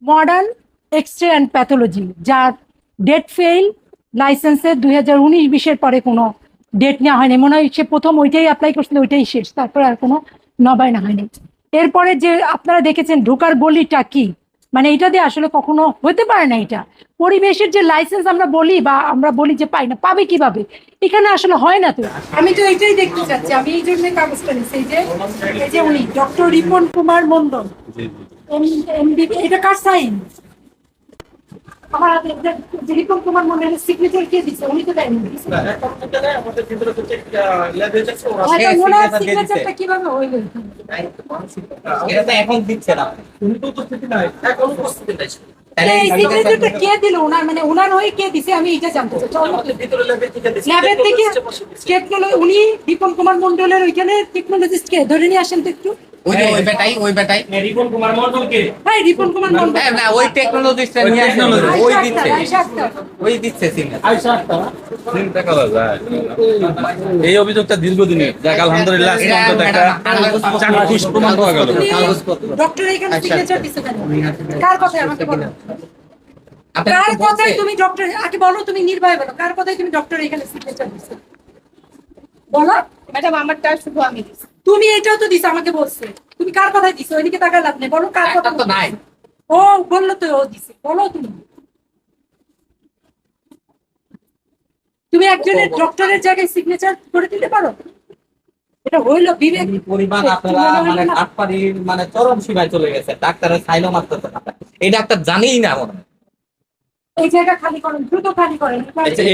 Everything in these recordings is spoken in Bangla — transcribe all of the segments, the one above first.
মডার্ন এক্স-রে অ্যান্ড প্যাথোলজি, যার ডেট ফেইল লাইসেন্সে 2019-20 পরে কোনো ডেট নেওয়া হয়নি। মনে হয় সে প্রথম ওইটাই অ্যাপ্লাই করছিল, ওইটাই শেষ, তারপরে আর কোনো নবায়ন হয়নি। এরপরে যে আপনারা দেখেছেন ঢোকার গলিটা কি, মানে এটা দিয়ে আসলে কখনো হতে পারে না। এটা পরিবেশের যে লাইসেন্স আমরা বলি বা আমরা বলি যে পাই না, পাবে কিভাবে? এখানে আসলে হয় না। তো আমি তো এটাই দেখতে চাচ্ছি, আমি এই জন্য কাগজটা নিচ্ছি। এই যে উনি ডক্টর রিপন কুমার মন্ডল, এটা কার সাইন? আমার রিপন কুমার মন্ডলের সিগনেচার কে দিচ্ছে? উনি তো দেয়নি। সিগনেচারটা কিভাবে হইল? এখন দিচ্ছে না, এই সিগনেচারটা কে দিল? ওনার মানে ওনার হয়ে কে দিছে আমি এটা জানতে চাই। ল্যাবের থেকে টেকনোলজি, উনি রিপন কুমার মন্ডলের ওইখানে টেকনোলজিস্ট কে ধরে নিয়ে আসেন তো একটু। ওই বেটাই রিপন কুমার মন্ডল কে? হ্যাঁ, রিপন কুমার মন্ডল না, ওই টেকনোলজিস্ট নিয়ে আসেন, ওই দিচ্ছে চিন্তা করা যায়। এই অভিযোগটা দীর্ঘদিনের, যাক আলহামদুলিল্লাহ আজকে অন্তত একটা চাক্ষুষ প্রমাণ পাওয়া গেল। ডক্টর এখানে সিগনেচার দিছে কেন? কার কথা আমাকে বলো? কার কথাই তুমি ডক্টর আগে বলো, তুমি নির্ভয় বলো, কার কথাই তুমি ডক্টর এখানে সিগনেচার দিছো বলো? ম্যাডাম আমারটা শুধু আমি দিছি। তুমি এটাও তো দিছো, আমাকে বলছে। তুমি কার কথাই দিছো? ওইদিকে টাকা লাভ নেই, বলো কার কথা। তো নাই, ও বললো তো ও দিছে, বলো তুমি। তুমি একজনের ডক্টরের জায়গায় সিগনেচার করে দিতে পারো? এটা হইলো বিবেক পরিমাণ আপনারা মানে আটপাড়ির মানে চরম সীমায় চলে গেছে। ডাক্তারের সাইনও মারতেছে না, এই ডাক্তার জানেই না মনে হয়। এই জায়গা খালি করেন, দ্রুত খালি করেন।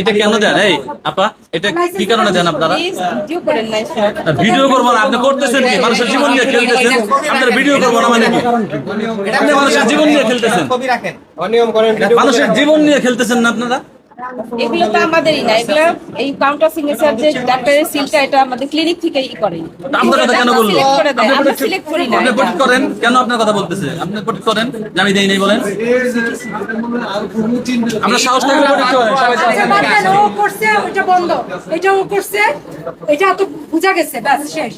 এটা কেন দেন? এই আপা, এটা কি কারণে দেন আপনারা? ভিডিও করেন নাই ভিডিও করবো না, আপনি করতেছেন কি? মানুষের জীবন নিয়ে খেলতেছেন। আপনারা ভিডিও করবো না মানে কি? আপনি মানুষের জীবন নিয়ে খেলতেছেন, ছবি রাখেন, মানুষের জীবন নিয়ে খেলতেছেন না আপনারা। এগুলো তো আমাদেরই না, এগুলো এই কাউন্টার সিগনেচার যে ডাক্তারের সিলটা, এটা আমাদের ক্লিনিক থেকেই করেন। আপনার কথা কেন বললো? সিলেক্ট করে দেয়, আমরা সিলেক্ট করি না। আপনি পটিট করেন কেন? আপনার কথা বলতেছে, আপনি পটিট করেন যে আমি দেই নাই বলেন। আমরা সাহস থাকলে পটিট করেন, সবাই তো আচ্ছা, বাদ দেন, ও করছে ওইটা বন্ধ, এটা ও করছে, এটা তো বুঝা গেছে, ব্যাস শেষ।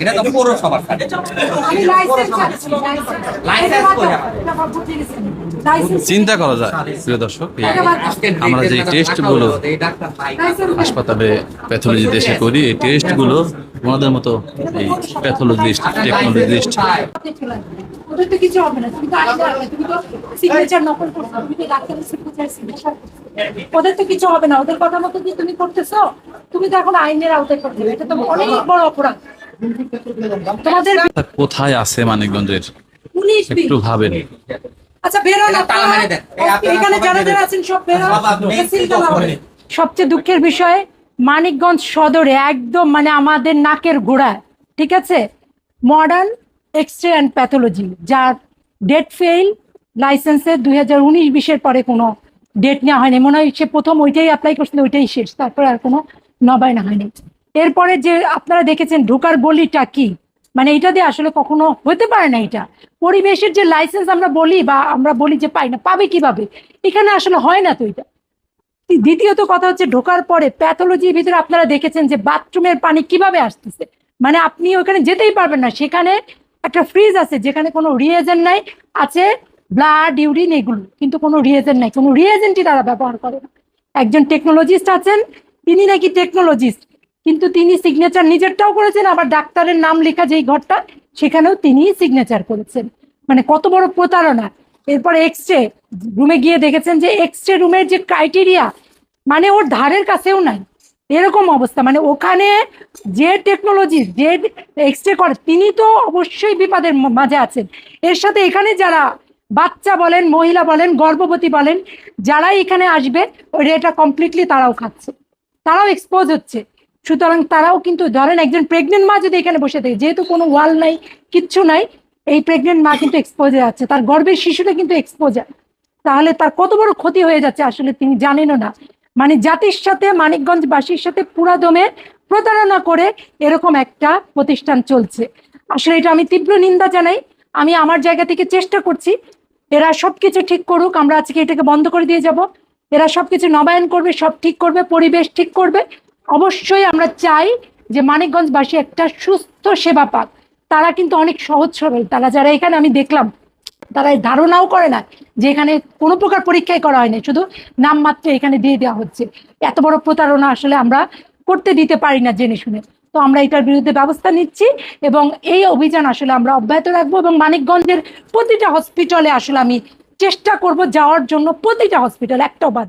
এটা তো পৌরসভার কাজ। আমি লাইসেন্স চাচ্ছি, লাইসেন্স। চিন্তা করা যায়। প্রিয় দর্শক, আমরা যে টেস্টগুলো হাসপাতালে প্যাথোলজি দেশে করি, এই টেস্টগুলো ওনাদের মতো এই প্যাথোলজিস্ট, টেকনোলজিস্ট ওদের তো কিছু হবে না। তুমি তো আইনা, তুমি তো সিগনেচার নকল করছো, তুমি তো ডাক্তারের সিগনেচার, ওদের তো কিছু হবে না। ওদের কথা মতো যে তুমি করতেছো, তুমি তো এখন আইনের আওতায় করতে, এটা তো অনেক বড় অপরাধ। তোমাদের কোথায় আছে মানিকগঞ্জের 19 দিন। একটু ভাবেন। আচ্ছা বেরো না, তালা মেরে দেন। এখানে যারা যারা আছেন সব বেরো। সবচেয়ে দুঃখের বিষয়, মানিকগঞ্জ সদরে একদম মানে আমাদের নাকের গোড়ায়, ঠিক আছে, মডার্ন এক্স-রে অ্যান্ড প্যাথোলজি, যার ডেট ফেইল লাইসেন্সে 2019-20 পরে কোনো ডেট নেওয়া হয়নি। মনে হয় সে প্রথম ওইটাই অ্যাপ্লাই করছিল, ওইটাই শেষ, তারপরে আর কোনো নবায়ন হয়নি। এরপরে যে আপনারা দেখেছেন ঢোকার গলিটা কি, মানে এটা দিয়ে আসলে কখনো হতে পারে না। এটা পরিবেশের যে লাইসেন্স আমরা বলি বা আমরা বলি যে পাই না, পাবে কিভাবে? এখানে আসলে হয় না। তো এটা দ্বিতীয়ত কথা হচ্ছে, ঢোকার পরে প্যাথোলজির ভিতরে আপনারা দেখেছেন যে বাথরুমের পানি কিভাবে আসতেছে, মানে আপনি ওখানে যেতেই পারবেন না। সেখানে একটা ফ্রিজ আছে যেখানে কোনো রিয়েজেন্ট নাই, আছে ব্লাড, ইউরিন, এগুলো, কিন্তু কোনো রিয়েজেন্ট নাই, কোনো রিয়েজেন্টই তারা ব্যবহার করে না। একজন টেকনোলজিস্ট আছেন, তিনি নাকি টেকনোলজিস্ট, কিন্তু তিনি সিগনেচার নিজেরটাও করেছেন, আবার ডাক্তারের নাম লেখা যেই ঘরটা সেখানেও তিনি সিগনেচার করেছেন। মানে কত বড় প্রতারণা। এরপরে এক্স-রে রুমে গিয়ে দেখেছেন যে এক্স-রে রুমের যে ক্রাইটেরিয়া, মানে ওর ধারের কাছেও নাই, এরকম অবস্থা। মানে ওখানে যে টেকনোলজি, যে এক্স-রে করে, তিনি তো অবশ্যই বিপদের মাঝে আছেন। এর সাথে এখানে যারা বাচ্চা বলেন, মহিলা বলেন, গর্ভবতী বলেন, যারাই এখানে আসবে ওই এটা কমপ্লিটলি তারাও খাচ্ছে, তারাও এক্সপোজ হচ্ছে। সুতরাং তারাও কিন্তু, ধরেন একজন প্রেগনেন্ট মা যদি এখানে বসে থাকে, যেহেতু কোনো ওয়াল নাই, কিচ্ছু নাই, এই প্রেগনেন্ট মা কিন্তু এক্সপোজে যাচ্ছে, তার গর্ভের শিশুটা কিন্তু এক্সপোজার। তাহলে তার কত বড় ক্ষতি হয়ে যাচ্ছে আসলে তিনি জানেনও না। মানে জাতির সাথে, মানিকগঞ্জবাসীর সাথে পুরা দমে প্রতারণা করে এরকম একটা প্রতিষ্ঠান চলছে। আসলে এটা আমি তীব্র নিন্দা জানাই। আমি আমার জায়গা থেকে চেষ্টা করছি এরা সবকিছু ঠিক করুক, আমরা আজকে এটাকে বন্ধ করে দিয়ে যাব। এরা সবকিছু নবায়ন করবে, সব ঠিক করবে, পরিবেশ ঠিক করবে। অবশ্যই আমরা চাই যে মানিকগঞ্জবাসী একটা সুস্থ সেবা পাক। তারা কিন্তু অনেক সহজ সরল, তারা যারা এখানে আমি দেখলাম তারা এই ধারণাও করে না যে এখানে কোনো প্রকার পরীক্ষাই করা হয়নি, শুধু নামমাত্র এখানে দিয়ে দেওয়া হচ্ছে। এত বড় প্রতারণা আসলে আমরা করতে দিতে পারি না জেনে শুনে। তো আমরা এটার বিরুদ্ধে ব্যবস্থা নিচ্ছি এবং এই অভিযান আসলে আমরা অব্যাহত রাখবো এবং মানিকগঞ্জের প্রতিটা হসপিটালে আসলে আমি চেষ্টা করব যাওয়ার জন্য, প্রতিটা হসপিটাল একটাও বাদ।